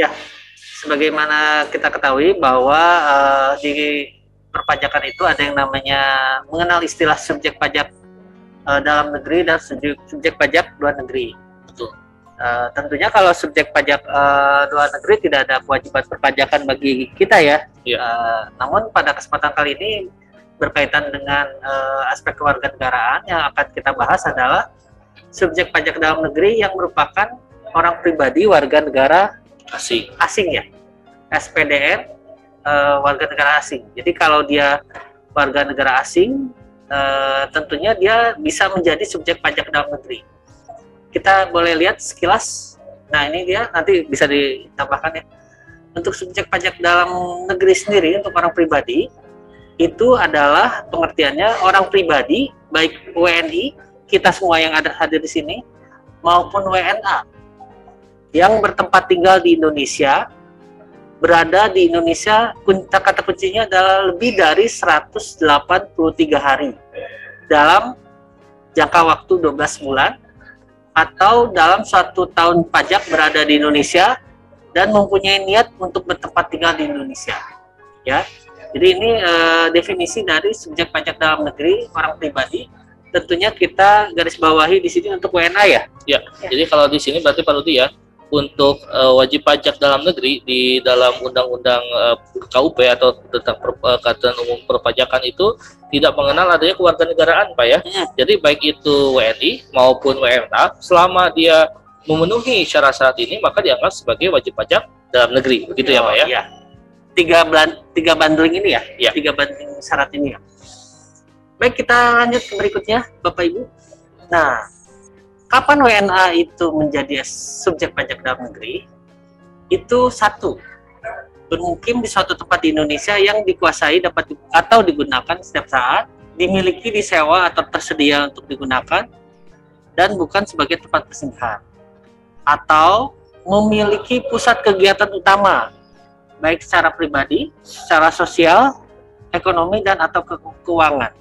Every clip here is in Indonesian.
Ya, sebagaimana kita ketahui bahwa di perpajakan itu ada yang namanya mengenal istilah subjek pajak dalam negeri dan subjek pajak luar negeri. Betul. Tentunya kalau subjek pajak luar negeri tidak ada kewajiban perpajakan bagi kita ya. Ya. Namun pada kesempatan kali ini berkaitan dengan aspek kewarganegaraan yang akan kita bahas adalah subjek pajak dalam negeri yang merupakan orang pribadi warga negara asing ya, SPDN warga negara asing. Jadi kalau dia warga negara asing, tentunya dia bisa menjadi subjek pajak dalam negeri. Kita boleh lihat sekilas. Nah ini dia, nanti bisa ditambahkan ya. Untuk subjek pajak dalam negeri sendiri untuk orang pribadi itu adalah pengertiannya orang pribadi, baik WNI kita semua yang ada hadir di sini maupun WNA yang bertempat tinggal di Indonesia, berada di Indonesia, kata kuncinya adalah lebih dari 183 hari dalam jangka waktu 12 bulan atau dalam 1 tahun pajak berada di Indonesia dan mempunyai niat untuk bertempat tinggal di Indonesia. Ya, jadi ini definisi dari subjek pajak dalam negeri orang pribadi. Tentunya kita garis bawahi di sini untuk WNA ya. Ya. Jadi kalau di sini berarti Pak Rudi ya, untuk wajib pajak dalam negeri di dalam undang-undang KUP atau tentang ketentuan umum perpajakan itu tidak mengenal adanya kewarganegaraan, Pak ya. Jadi baik itu WNI maupun WNA, selama dia memenuhi syarat-syarat ini maka dianggap sebagai wajib pajak dalam negeri, begitu ya Pak ya. Iya. Tiga bundling ini ya, ya. 3 bundling syarat ini ya. Baik, kita lanjut ke berikutnya Bapak Ibu. Nah, kapan WNA itu menjadi subjek pajak dalam negeri? Itu satu, bermukim di suatu tempat di Indonesia yang dikuasai dapat atau digunakan setiap saat, dimiliki, disewa atau tersedia untuk digunakan, dan bukan sebagai tempat persinggahan. Atau memiliki pusat kegiatan utama, baik secara pribadi, secara sosial, ekonomi, dan atau keuangan,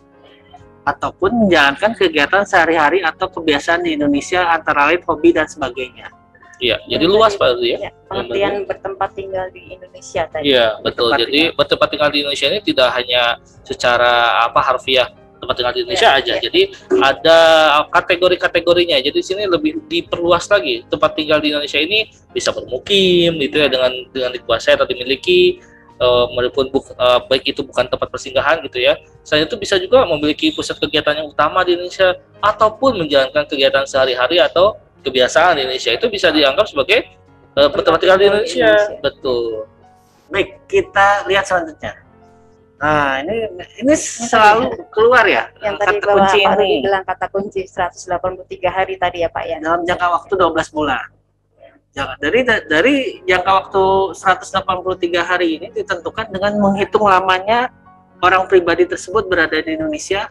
ataupun menjalankan kegiatan sehari-hari atau kebiasaan di Indonesia antara lain hobi dan sebagainya. Iya, jadi luas Pak Rudi ya. Pengertian bertempat tinggal di Indonesia tadi. Iya, betul. Jadi bertempat tinggal di Indonesia ini tidak hanya secara harfiah tempat tinggal di Indonesia aja. Jadi ada kategori-kategorinya. Jadi di sini lebih diperluas lagi. Tempat tinggal di Indonesia ini bisa bermukim gitu ya, dengan dikuasai atau dimiliki, maupun baik itu bukan tempat persinggahan gitu ya. Selain itu bisa juga memiliki pusat kegiatan yang utama di Indonesia ataupun menjalankan kegiatan sehari-hari atau kebiasaan di Indonesia, itu bisa dianggap sebagai bertempat tinggal di Indonesia. Betul. Baik, kita lihat selanjutnya. Nah, ini selalu keluar ya. Yang tadi kata kunci Pak Rudi ini bilang kata kunci 183 hari tadi ya Pak ya. dalam jangka waktu 12 bulan. Dari jangka waktu 183 hari ini ditentukan dengan menghitung lamanya orang pribadi tersebut berada di Indonesia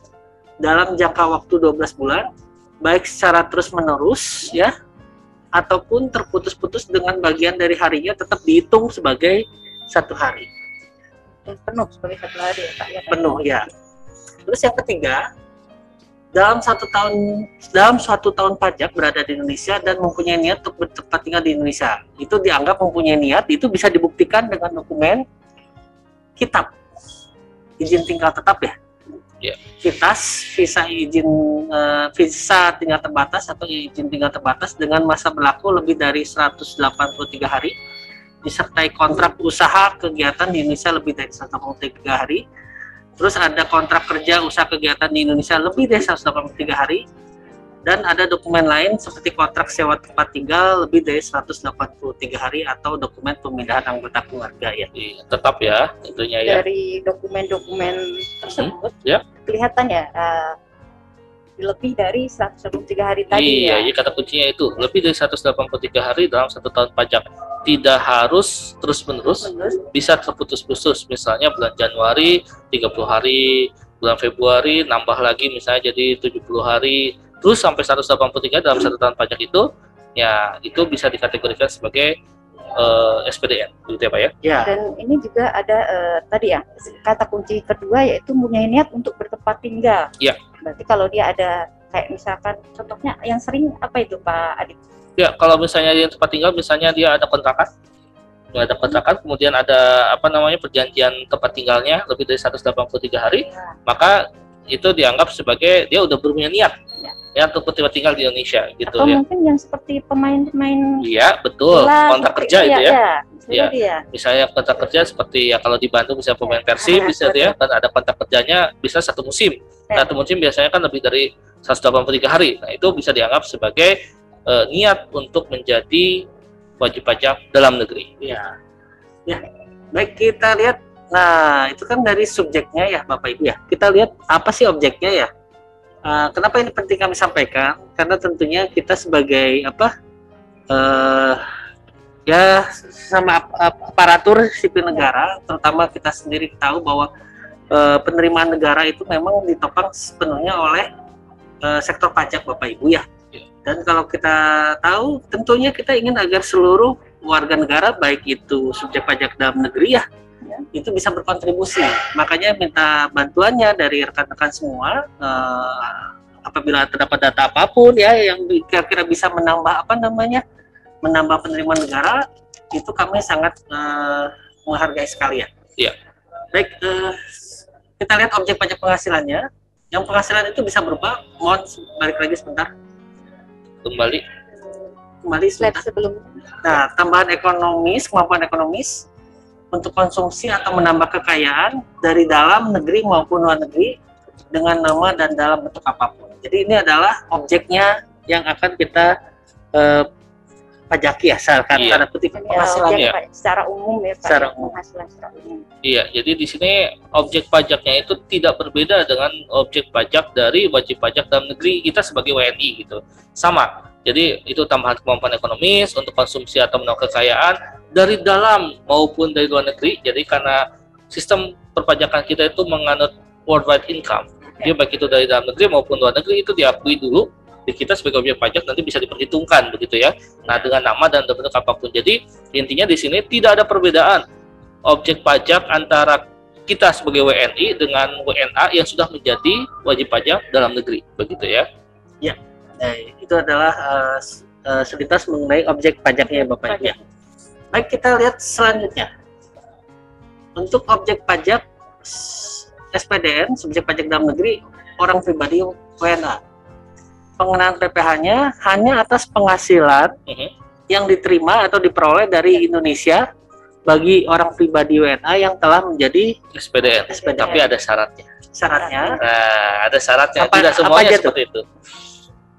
dalam jangka waktu 12 bulan, baik secara terus-menerus ya, ataupun terputus-putus dengan bagian dari harinya tetap dihitung sebagai 1 hari. Dan penuh sebagai 1 hari ya Pak ya. Penuh ya. Terus yang ketiga, dalam suatu tahun pajak berada di Indonesia dan mempunyai niat untuk bertempat tinggal di Indonesia, itu dianggap mempunyai niat, itu bisa dibuktikan dengan dokumen kitab izin tinggal tetap ya. Kitas, visa tinggal terbatas atau izin tinggal terbatas dengan masa berlaku lebih dari 183 hari, disertai kontrak usaha kegiatan di Indonesia lebih dari 183 hari. Terus ada kontrak kerja usaha kegiatan di Indonesia lebih dari 183 hari, dan ada dokumen lain seperti kontrak sewa tempat tinggal lebih dari 183 hari atau dokumen pemindahan anggota keluarga ya. Tetap ya tentunya ya. Dari dokumen-dokumen tersebut kelihatan ya lebih dari 183 hari tadi ya. Iya, kata kuncinya itu lebih dari 183 hari dalam 1 tahun pajak. Tidak harus terus-menerus, bisa terputus-putus. Misalnya bulan Januari 30 hari, bulan Februari nambah lagi misalnya jadi 70 hari, terus sampai 183 dalam 1 tahun pajak itu, ya itu bisa dikategorikan sebagai SPDN, gitu ya Pak ya? Ya. Dan ini juga ada tadi ya, kata kunci kedua yaitu mempunyai niat untuk bertempat tinggal. Iya. Berarti kalau dia ada kayak misalkan contohnya yang sering apa itu Pak Adit? Ya, kalau misalnya dia tempat tinggal, misalnya dia ada kontrakan, menghadap kontrakan, kemudian ada apa namanya perjanjian tempat tinggalnya lebih dari 183 hari, maka itu dianggap sebagai dia udah punya niat ya untuk tempat tinggal di Indonesia gitu. Atau ya. mungkin yang seperti pemain-pemain Iya betul, kontrak kerja itu ya. Ya. Misalnya kontrak kerja seperti ya kalau di Bandung bisa pemain Persib bisa ya, kan ada kontrak kerjanya bisa 1 musim. Satu musim biasanya kan lebih dari 183 hari. Nah, itu bisa dianggap sebagai niat untuk menjadi wajib pajak dalam negeri. Ya. Ya. Baik, kita lihat. Nah, itu kan dari subjeknya ya, Bapak Ibu ya. Kita lihat apa sih objeknya ya. Kenapa ini penting kami sampaikan? Karena tentunya kita sebagai ya sama aparatur sipil negara, terutama kita sendiri tahu bahwa penerimaan negara itu memang ditopang sepenuhnya oleh sektor pajak, Bapak Ibu ya. Dan kalau kita tahu, tentunya kita ingin agar seluruh warga negara, baik itu subjek pajak dalam negeri ya, itu bisa berkontribusi. Makanya minta bantuannya dari rekan-rekan semua, apabila terdapat data apapun ya yang kira-kira bisa menambah menambah penerimaan negara, itu kami sangat menghargai sekali ya. Iya. Baik, kita lihat objek pajak penghasilannya. Yang penghasilan itu bisa berupa, mohon balik lagi sebentar. Kembali Slide sebelumnya. Nah, tambahan ekonomis, kemampuan ekonomis untuk konsumsi atau menambah kekayaan dari dalam negeri maupun luar negeri dengan nama dan dalam bentuk apapun. Jadi ini adalah objeknya yang akan kita pajaki ya, tanda kutip penghasilannya. Secara umum ya, Pak. Secara umum. Penghasilan secara umum. Iya, jadi di sini objek pajaknya itu tidak berbeda dengan objek pajak dari wajib pajak dalam negeri kita sebagai WNI gitu. Sama. Jadi itu tambahan kemampuan ekonomis untuk konsumsi atau menambah kekayaan dari dalam maupun dari luar negeri. Jadi karena sistem perpajakan kita itu menganut worldwide income. Dia baik itu dari dalam negeri maupun luar negeri itu diakui dulu di kita sebagai objek pajak, nanti bisa diperhitungkan begitu ya. Nah, dengan nama dan bentuk apapun. Jadi intinya di sini tidak ada perbedaan objek pajak antara kita sebagai WNI dengan WNA yang sudah menjadi wajib pajak dalam negeri, begitu ya. Ya. Nah, itu adalah selintas mengenai objek pajaknya Bapak Ibu ya. Baik, kita lihat selanjutnya. Untuk objek pajak SPDN, subjek pajak dalam negeri, orang pribadi WNA. Pengenaan PPh-nya hanya atas penghasilan yang diterima atau diperoleh dari Indonesia bagi orang pribadi WNA yang telah menjadi SPDN. Tapi ada syaratnya. Nah, ada syaratnya. Tidak semuanya seperti itu.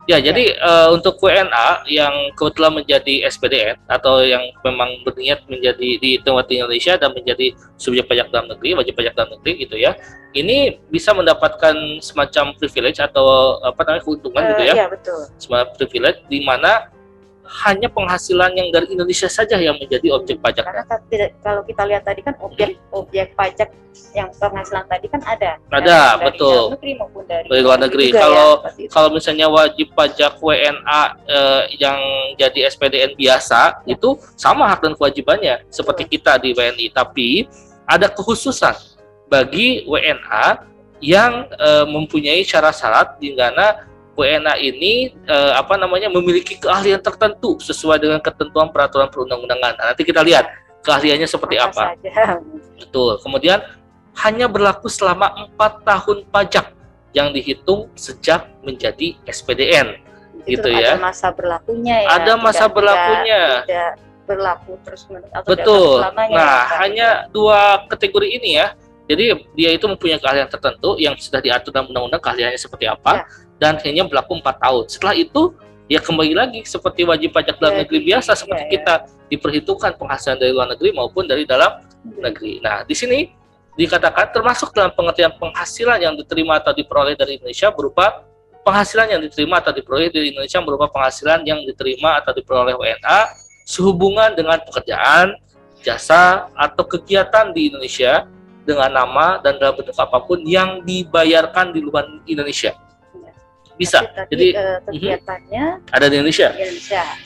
Ya, jadi untuk WNA yang kebetulan menjadi SPDN atau yang memang berniat menjadi di tempat Indonesia dan menjadi subjek pajak dalam negeri, wajib pajak dalam negeri gitu ya, ini bisa mendapatkan semacam privilege atau keuntungan gitu ya. Iya, betul. Semacam privilege di mana hanya penghasilan yang dari Indonesia saja yang menjadi objek pajak. Karena kalau kita lihat tadi kan objek pajak yang penghasilan tadi kan ada. Ada, betul. Dari negeri maupun dari luar negeri. Kalau misalnya wajib pajak WNA yang jadi SPDN biasa itu sama hak dan kewajibannya seperti kita di WNI, tapi ada kekhususan bagi WNA yang mempunyai syarat-syarat di mana WNA ini memiliki keahlian tertentu sesuai dengan ketentuan peraturan perundang-undangan. Nah, nanti kita lihat keahliannya seperti apa. Betul. Kemudian hanya berlaku selama 4 tahun pajak yang dihitung sejak menjadi SPDN. Gitu ya. Ada masa berlakunya ya. Ada masa berlakunya. Tidak berlaku terus-menerus atau betul. Selamanya, nah, ya, hanya dua kategori ini ya. Jadi dia itu mempunyai keahlian tertentu yang sudah diatur dalam undang-undang keahliannya seperti apa. Ya. Dan hanya berlaku 4 tahun. Setelah itu, dia kembali lagi seperti wajib pajak dalam negeri biasa, seperti kita diperhitungkan penghasilan dari luar negeri maupun dari dalam negeri. Nah, di sini dikatakan termasuk dalam pengertian penghasilan yang diterima atau diperoleh dari Indonesia berupa penghasilan yang diterima atau diperoleh dari Indonesia berupa penghasilan yang diterima atau diperoleh WNA sehubungan dengan pekerjaan, jasa, atau kegiatan di Indonesia dengan nama dan dalam bentuk apapun yang dibayarkan di luar Indonesia. Bisa. Jadi kegiatannya ada di Indonesia.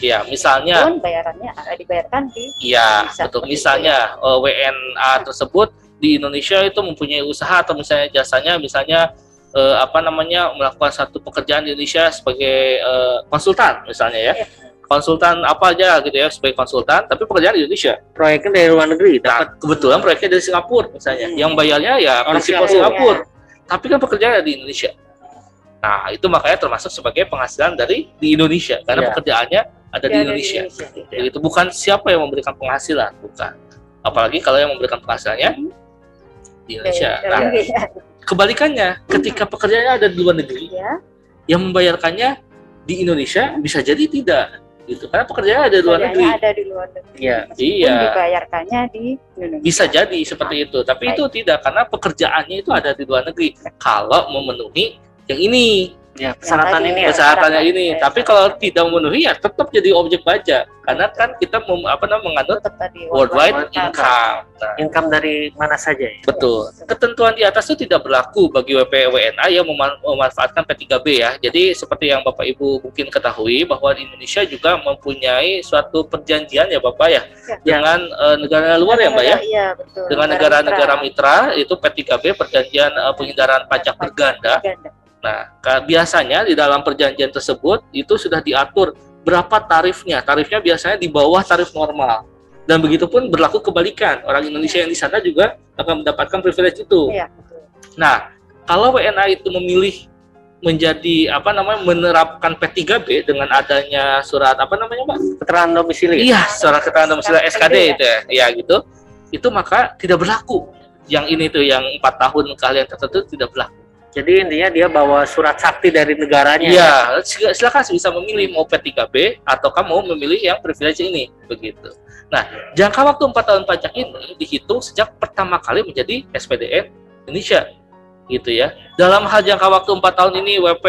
Ya, misalnya bayarannya dibayarkan di Iya, betul. Misalnya WNA tersebut di Indonesia itu mempunyai usaha atau misalnya jasanya melakukan satu pekerjaan di Indonesia sebagai konsultan misalnya ya. konsultan apa aja gitu ya sebagai konsultan, tapi pekerjaan di Indonesia. Proyeknya dari luar negeri, Nah, kebetulan proyeknya dari Singapura misalnya, yang bayarnya ya Orang prinsipal Singapura. Singapura, tapi kan pekerjaannya di Indonesia. Nah, itu makanya termasuk sebagai penghasilan dari di Indonesia, karena Iya. pekerjaannya ada di Indonesia. Itu bukan siapa yang memberikan penghasilan, bukan. Apalagi kalau yang memberikan penghasilannya di Indonesia. Nah, kebalikannya, ketika pekerjaannya ada di luar negeri, yang membayarkannya di Indonesia bisa jadi tidak, gitu. Karena pekerjaannya ada di luar negeri. Ada di luar negeri. Iya. Iya. Dibayarkannya di Indonesia. Bisa jadi seperti itu, tapi itu tidak, karena pekerjaannya itu ada di luar negeri. Kalau memenuhi yang ini, Ya, persyaratan tadi, ini ya. persyaratannya ini. Tapi kalau tidak memenuhi ya tetap jadi objek pajak, karena kan kita menganut Tetap tadi worldwide income. Nah, Income dari mana saja ya. betul. Ketentuan di atas itu tidak berlaku bagi WPWNA yang memanfaatkan P3B ya. Jadi seperti yang Bapak Ibu mungkin ketahui bahwa di Indonesia juga mempunyai suatu perjanjian ya Bapak ya, dengan negara luar ya Mbak ya. Iya, betul. Dengan negara-negara mitra itu P3B, perjanjian penghindaran pajak berganda. Nah, biasanya di dalam perjanjian tersebut itu sudah diatur berapa tarifnya. Tarifnya biasanya di bawah tarif normal. Dan begitu pun berlaku kebalikan. Orang Indonesia yang di sana juga akan mendapatkan privilege itu. Iya, betul. Nah, kalau WNA itu memilih menjadi menerapkan P3B dengan adanya surat Keterangan domisili. Iya, surat keterangan domisili SKD ya. itu ya. Iya gitu. Itu maka tidak berlaku. Yang ini tuh yang 4 tahun keahlian tertentu tidak berlaku. Jadi intinya dia bawa surat sakti dari negaranya. Iya, silakan bisa memilih mau P3B atau kamu memilih yang privilege ini, begitu. Nah, jangka waktu 4 tahun pajak ini dihitung sejak pertama kali menjadi SPDN Indonesia, gitu ya. Dalam hal jangka waktu 4 tahun ini WP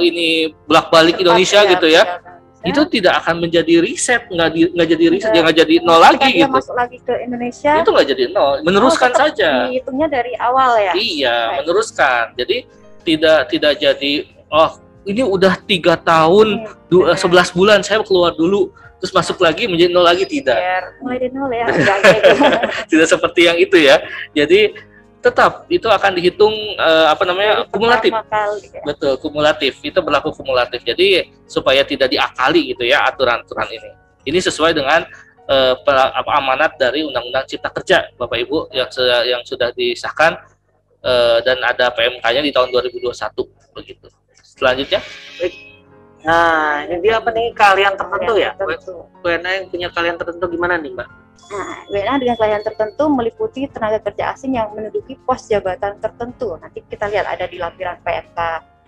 ini bolak-balik Indonesia gitu ya. Itu tidak akan menjadi riset, nggak jadi riset, nggak jadi nol lagi gitu. Masuk lagi ke Indonesia. Itu nggak jadi nol, meneruskan saja. Dihitungnya dari awal ya. Iya, meneruskan. Jadi tidak jadi ini udah 3 tahun 11 bulan saya keluar dulu terus masuk lagi menjadi nol lagi, tidak. Mulai dari nol ya. Gitu. Tidak seperti yang itu ya. Jadi tetap itu akan dihitung kumulatif. Ya. Betul, kumulatif. Itu berlaku kumulatif. Jadi supaya tidak diakali gitu ya aturan-aturan ini. Ini sesuai dengan amanat dari Undang-Undang Cipta Kerja Bapak Ibu yang sudah disahkan dan ada PMK-nya di tahun 2021 begitu. Selanjutnya, Nah, ini dia apa nih, keahlian tertentu ya? Tertentu. WNA yang punya keahlian tertentu gimana nih, Mbak? Nah, WNA dengan keahlian tertentu meliputi tenaga kerja asing yang menduduki pos jabatan tertentu. Nanti kita lihat ada di lampiran PMK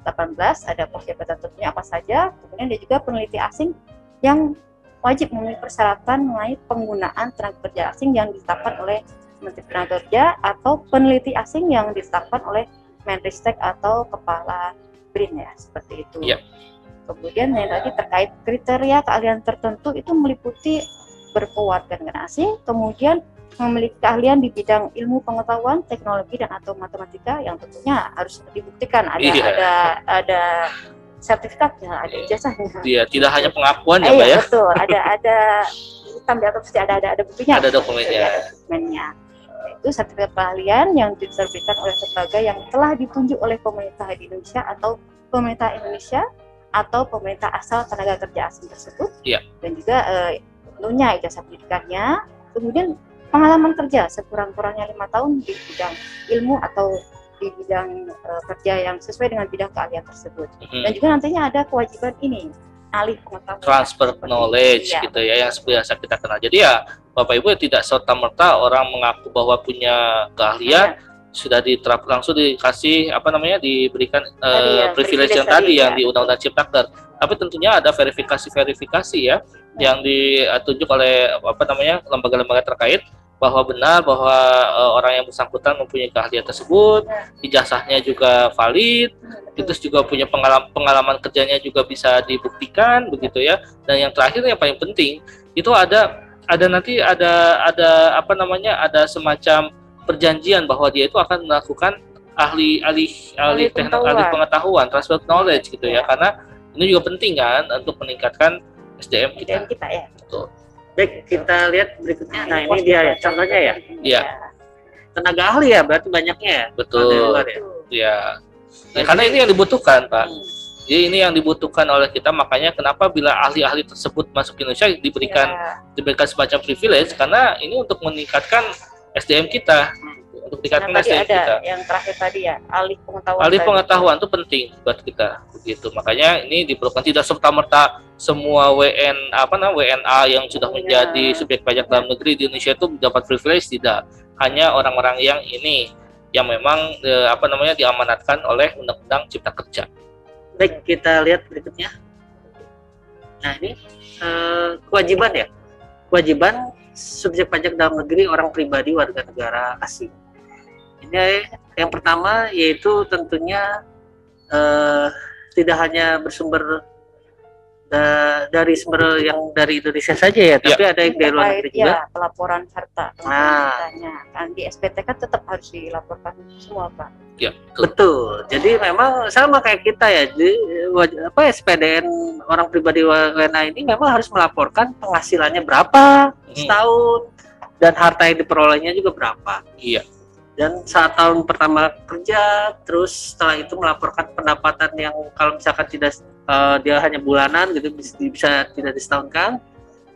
18, ada pos jabatan tertentunya apa saja. Kemudian ada juga peneliti asing yang wajib memenuhi persyaratan mengenai penggunaan tenaga kerja asing yang ditetapkan oleh Menteri Tenaga Kerja atau peneliti asing yang ditetapkan oleh Menristek atau Kepala BRIN ya, seperti itu. Ya. Kemudian yang tadi terkait kriteria keahlian tertentu itu meliputi berkewarganegaraan asing, kemudian memiliki keahlian di bidang ilmu pengetahuan, teknologi dan atau matematika yang tentunya harus dibuktikan ada sertifikatnya, ada ijazahnya. Iya, tidak hanya pengakuan ya, Mbak ya. Betul, ada hitam di atas pasti ada buktinya. Ada dokumennya. Ada dokumennya. Itu sertifikat keahlian yang diterbitkan oleh lembaga yang telah ditunjuk oleh pemerintah di Indonesia atau pemerintah Indonesia atau pemerintah asal tenaga kerja asing tersebut. Iya. Dan juga tentunya ijazah pendidikannya, kemudian pengalaman kerja sekurang-kurangnya 5 tahun di bidang ilmu atau di bidang kerja yang sesuai dengan bidang keahlian tersebut. Dan juga nantinya ada kewajiban ini, alih pengetahuan. Transfer knowledge gitu ya, yang biasa kita kenal. Jadi ya Bapak Ibu tidak serta-merta orang mengaku bahwa punya keahlian sudah diterapkan langsung dikasih diberikan privilege yang tadi yang di Undang-Undang Cipta Kerja. Tapi tentunya ada verifikasi ya yang ditunjuk oleh lembaga-lembaga terkait bahwa benar bahwa orang yang bersangkutan mempunyai keahlian tersebut, ijazahnya juga valid, terus juga punya pengalaman kerjanya juga bisa dibuktikan begitu ya. Dan yang terakhir yang paling penting itu ada semacam perjanjian bahwa dia itu akan melakukan ahli pengetahuan, transfer knowledge gitu ya, karena ini juga penting kan untuk meningkatkan SDM kita. Ya. Betul. Baik, kita lihat berikutnya. Nah, ini dia ya contohnya ya. Iya. Tenaga ahli ya, berarti banyaknya ya. Betul. Dari luar ya. Ya. Karena ini yang dibutuhkan, Pak. Jadi ini yang dibutuhkan oleh kita, makanya kenapa bila ahli-ahli tersebut masuk ke Indonesia diberikan semacam privilege, karena ini untuk meningkatkan SDM kita, untuk meningkatkan Nah, tadi SDM ada kita. yang terakhir tadi ya, alih pengetahuan. Alih tadi. pengetahuan itu penting buat kita, begitu. Makanya ini diperlukan, tidak serta-merta semua WNA yang sudah menjadi subjek pajak dalam negeri di Indonesia itu dapat privilege, tidak. Hanya orang-orang yang ini yang memang diamanatkan oleh Undang-Undang Cipta Kerja. Baik, kita lihat berikutnya. Nah, ini kewajiban ya. Kewajiban subjek pajak dalam negeri orang pribadi warga negara asing. Ini yang pertama yaitu tentunya tidak hanya bersumber dari sumber yang dari Indonesia saja ya, tapi ada yang dari luar negeri juga. Ya, pelaporan harta. Kan di SPT kan tetap harus dilaporkan semua, Pak. Ya, betul. Jadi memang sama kayak kita ya. Jadi, SPDN orang pribadi WNA ini memang harus melaporkan penghasilannya berapa setahun dan harta yang diperolehnya juga berapa. Iya. Dan saat tahun pertama kerja, terus setelah itu melaporkan pendapatan yang kalau misalkan tidak dia hanya bulanan gitu, bisa tidak disetahunkan.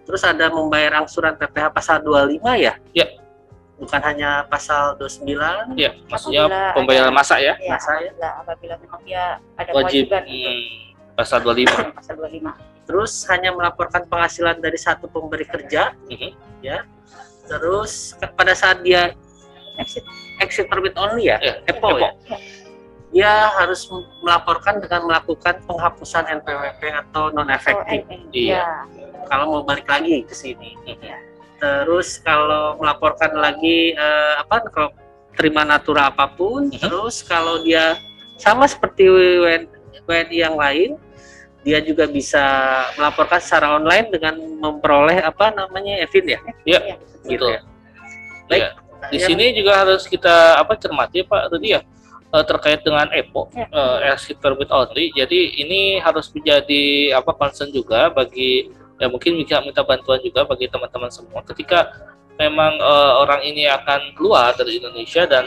Terus ada membayar angsuran PPh pasal 25 ya? Iya. Bukan hanya pasal 29. Iya, maksudnya pembayaran masa ya? Masa ya. Apabila memang dia ada wajib kewajiban pasal 25. Pasal 25. Terus hanya melaporkan penghasilan dari satu pemberi kerja, ya. Terus pada saat dia exit permit only ya, EPO ya. Dia harus melaporkan dengan melakukan penghapusan NPWP atau non efektif. Iya. Kalau mau balik lagi ke sini. Terus kalau melaporkan lagi kalau terima natura apapun, terus kalau dia sama seperti WNI yang lain, dia juga bisa melaporkan secara online dengan memperoleh EVIN ya. Iya, gitu ya. Baik. Ya. Di sini juga harus kita cermati Pak Rudi ya, terkait dengan EPO, exit permit only. Jadi ini harus menjadi concern juga bagi mungkin bisa minta bantuan juga bagi teman-teman semua ketika memang orang ini akan keluar dari Indonesia dan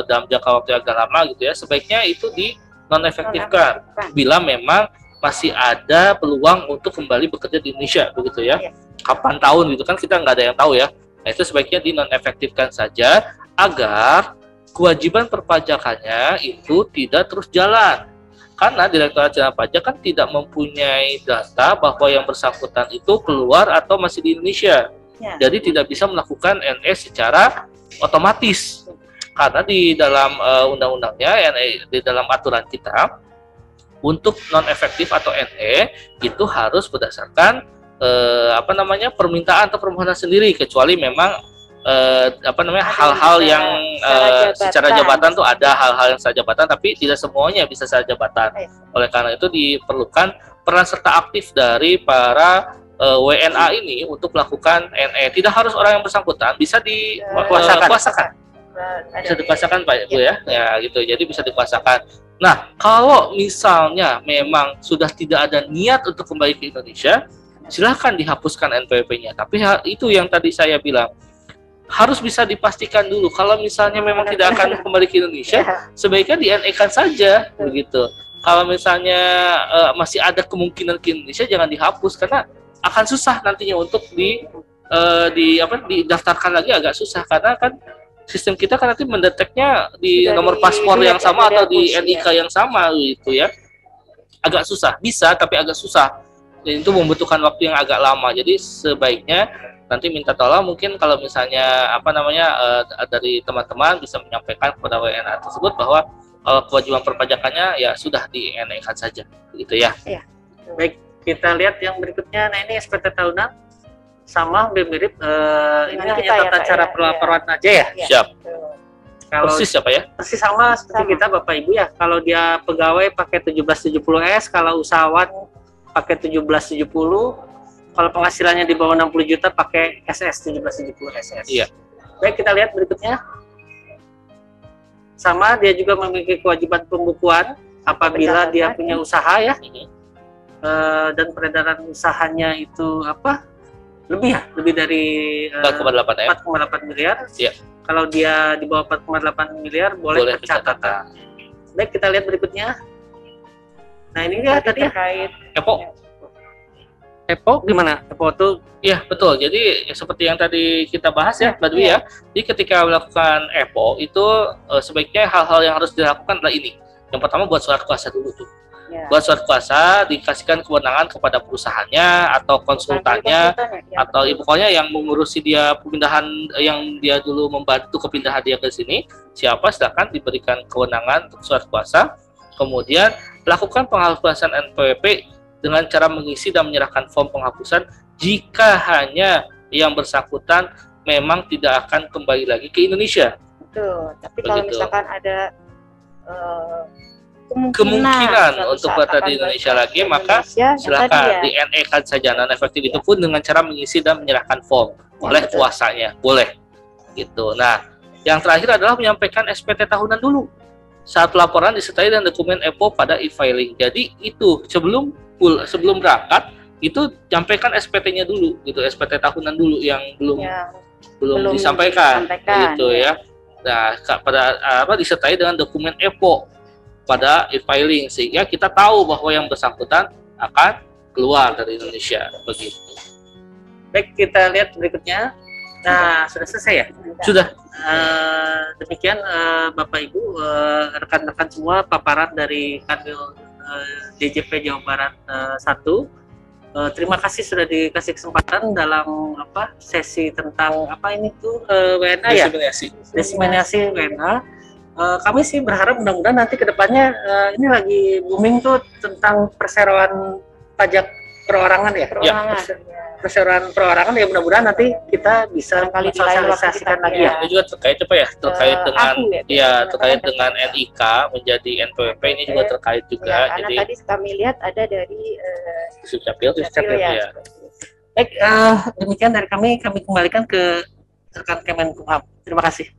dalam jangka waktu yang agak lama gitu ya, sebaiknya itu di non-efektifkan bila memang masih ada peluang untuk kembali bekerja di Indonesia begitu ya. Kapan tahun gitu kan kita nggak ada yang tahu ya. Nah, itu sebaiknya dinonefektifkan saja agar kewajiban perpajakannya itu tidak terus jalan. Karena Direktorat Jenderal Pajak kan tidak mempunyai data bahwa yang bersangkutan itu keluar atau masih di Indonesia. Jadi tidak bisa melakukan NE secara otomatis. Karena di dalam undang-undangnya, di dalam aturan kita, untuk non-efektif atau NE itu harus berdasarkan permintaan atau permohonan sendiri, kecuali memang hal-hal yang secara jabatan tuh ada hal-hal yang secara jabatan, tapi tidak semuanya bisa secara jabatan. Oleh karena itu diperlukan peran serta aktif dari para WNA ini untuk melakukan NE. Tidak harus orang yang bersangkutan, bisa dikuasakan. Bisa dikuasakan Pak Ibu ya. Ya gitu. Jadi bisa dikuasakan. Nah, kalau misalnya memang sudah tidak ada niat untuk kembali ke Indonesia, silahkan dihapuskan NPWP-nya. Tapi itu yang tadi saya bilang, harus bisa dipastikan dulu. Kalau misalnya memang tidak akan kembali ke Indonesia, sebaiknya di-NE-kan saja, begitu. Kalau misalnya masih ada kemungkinan ke Indonesia, jangan dihapus karena akan susah nantinya untuk didaftarkan lagi, agak susah karena kan sistem kita kan nanti mendeteknya di nomor paspor yang sama atau di NIK yang sama gitu ya. Agak susah, bisa tapi agak susah. Dan itu membutuhkan waktu yang agak lama. Jadi sebaiknya nanti minta tolong mungkin kalau misalnya dari teman-teman bisa menyampaikan kepada WNA tersebut bahwa kewajiban perpajakannya ya sudah di-NE-kan saja, begitu ya. Iya. Baik, kita lihat yang berikutnya. Nah, ini SPT tahunan sama hampir mirip. Ini hanya tata cara pelaporan aja ya. Siap. Kalau persis apa ya? Persis sama seperti kita Bapak Ibu ya. Kalau dia pegawai pakai 1770S, kalau usahawan pakai 1770, kalau penghasilannya di bawah 60 juta pakai SS 1770 SS. Iya. Baik, kita lihat berikutnya. Sama, dia juga memiliki kewajiban pembukuan apabila dia punya usaha ya. Dan peredaran usahanya itu lebih dari 4,8 miliar. Iya. Kalau dia di bawah 4,8 miliar boleh tercatat. Baik, kita lihat berikutnya. Nah ini ya tadi ya terkait EPO gimana? EPO tuh Iya betul. Jadi seperti yang tadi kita bahas ya, Mbak Dwi ya. Jadi ketika melakukan EPO itu sebaiknya hal-hal yang harus dilakukan adalah ini. Yang pertama buat surat kuasa dulu tuh. Buat surat kuasa dikasihkan kewenangan kepada perusahaannya atau konsultannya atau pokoknya yang mengurusi dia pemindahan yang dia dulu membantu kepindahan dia ke sini. Siapa silakan diberikan kewenangan untuk surat kuasa. Kemudian lakukan penghapusan NPWP dengan cara mengisi dan menyerahkan form penghapusan jika hanya yang bersangkutan memang tidak akan kembali lagi ke Indonesia. Betul. Tapi kalau misalkan ada kemungkinan untuk berada di Indonesia lagi, maka silakan di NE-kan saja. Non efektif itu pun dengan cara mengisi dan menyerahkan form oleh kuasanya, boleh. Gitu. Nah, yang terakhir adalah menyampaikan SPT tahunan dulu. Saat laporan disertai dengan dokumen EPO pada e-filing. Jadi itu sebelum berangkat itu sampaikan SPT-nya dulu gitu, SPT tahunan dulu yang belum disampaikan gitu ya. Nah, disertai dengan dokumen EPO pada e-filing sehingga kita tahu bahwa yang bersangkutan akan keluar dari Indonesia begitu. Baik, kita lihat berikutnya. Nah, sudah selesai ya? Sudah. Demikian Bapak Ibu, rekan-rekan semua paparan dari Kanwil DJP Jawa Barat 1. Terima kasih sudah dikasih kesempatan dalam sesi tentang WNA ya, diseminasi WNA. Kami sih berharap mudah-mudahan nanti kedepannya ini lagi booming tuh tentang perseroan pajak perorangan ya, perseroan perorangan ya, mudah-mudahan nanti kita bisa sosialisasikan lagi ya. Ini juga terkait terkait dengan terkait dengan NIK menjadi NPWP ini juga terkait juga. Karena tadi kami lihat ada dari Dukcapil ya. Baik, demikian dari kami kembalikan ke rekan Kemenkumham. Terima kasih.